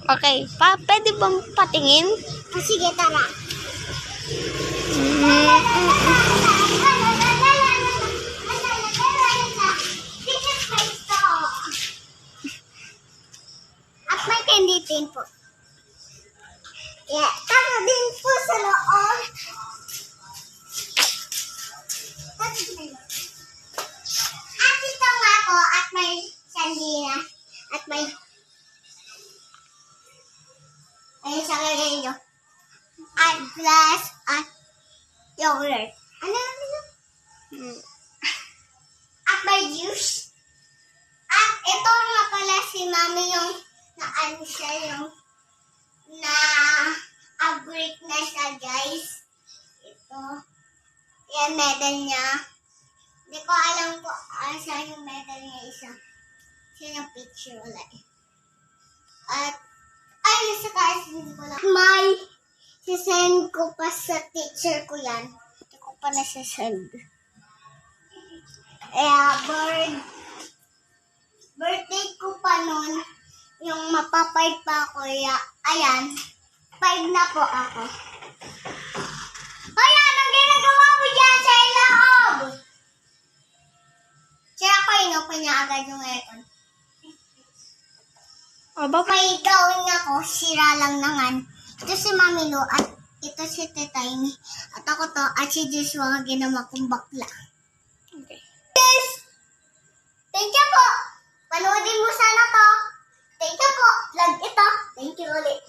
Okay. Pwede bang patingin? Sige, tara. At may candy tin po. Yeah, tara din po sa loob. At ito nga po, at may sandina, at may ayun sa kagay nyo. At glass, at yogurt. Ano? At may juice. At ito nga pala si Mami yung na-ano siya yung na-upgrade na siya, guys. Ito. Yan, medal niya. Hindi ko alam po saan yung medal niya isa. Siya yung picture wala eh. At, ay, nasa taas, hindi ko lang. May, sisend ko pa sa teacher ko yan. Hindi ko pa nasasend. Birthday ko pa nun, yung mapapay pa ako, ayan, 5 na po ako. Hoy, anong ginagawa mo dyan sa iloob? Sira ko, inopen niya agad yung aircon. May gawin ako, sira lang nangan. Ito si Mami Lu at ito si Titay. At ako to, at si Joshua ginawa kong bakla. Okay. Yes! Thank you po! Panoodin mo sana to. Thank you po. Vlog ito. Thank you ulit.